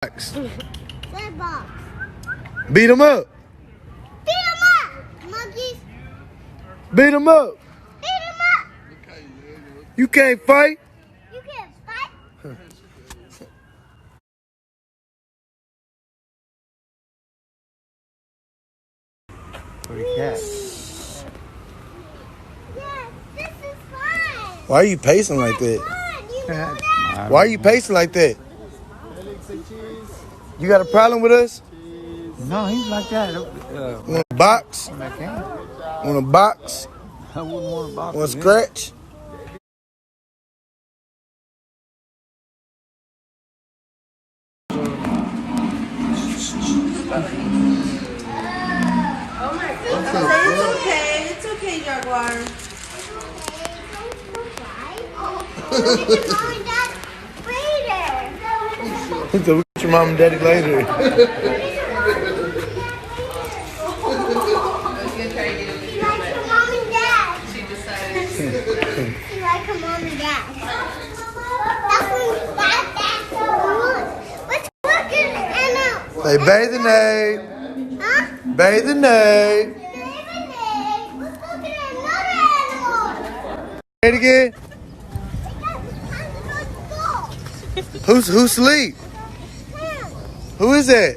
Red box. Beat him up. Beat him up, monkeys. Beat him up. Beat him up. You can't fight. You can't fight. Yes, this is fun. Why are you pacing like that? Fun. You know that? Why are you pacing like that? You got a problem with us? No, he's like that. Want a box? I can't. Want a box? I wouldn't want a box. Want a scratch? It's okay, Jaguar. So we get your mom and daddy later. She likes her mom and dad. She decided. She likes her mom and dad. That's good. Let's look at Anna. Say bathing aid. Huh? Bathing aid. Let's look at another animal. Say it again. Who's asleep? Who is that?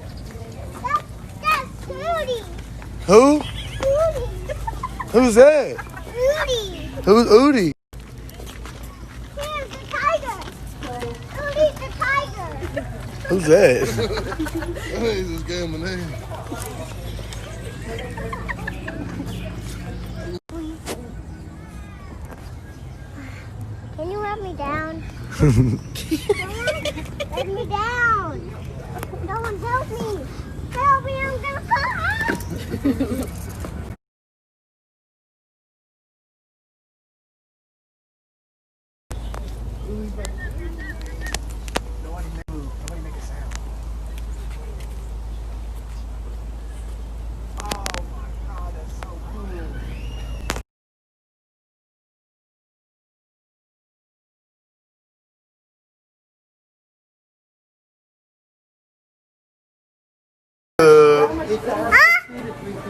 That's Rudy. Who? Rudy. Who's that? Rudy. Who's Udi? Here's the tiger. Rudy's the tiger. Who's that? He's just gave him a name. Can you let me down? Let me down. No one help me. Help me, I'm gonna fall.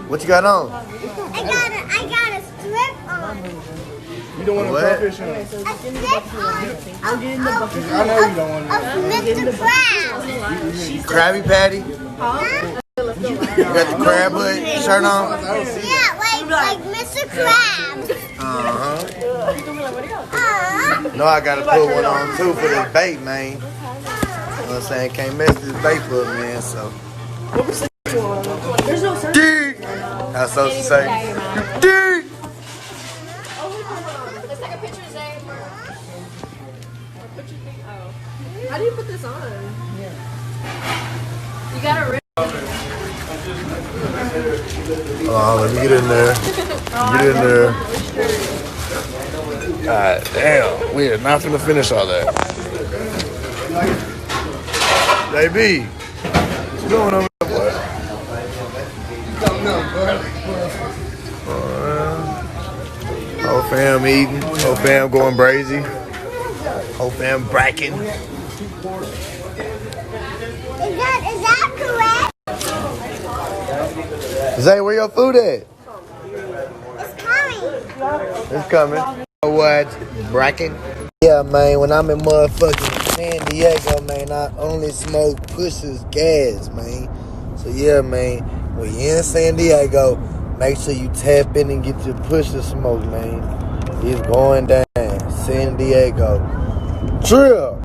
What you got on? I got a strip on. You don't want to What? crawfish on? A strip on. I'm getting the bucket. I know you don't want to. Of Mr. Krabs. Krabby Patty? You got the crab hood shirt on? Yeah, like Mr. Krabs. No, I gotta put one on too for this bait, man. You know what I'm saying? Can't mess this bait up, man, so. There's no service. Dick! That's supposed to say. Dick! Let's take a picture, Zay. How do you put this on? You gotta rip. Oh, let me get in there. Get in there. God damn, we are not finna finish all that. JB, what you doing over there, boy? Whole fam eating, whole fam going brazy, whole fam bracking. Is that correct? Zay, where your food at? It's coming. It's coming. You know what? Bracking? Yeah, man, when I'm in motherfucking San Diego, man, I only smoke Push's gas, man. So, yeah, man, when you're in San Diego, make sure you tap in and get your Pusher smoke, man. It's going down. San Diego. Drill.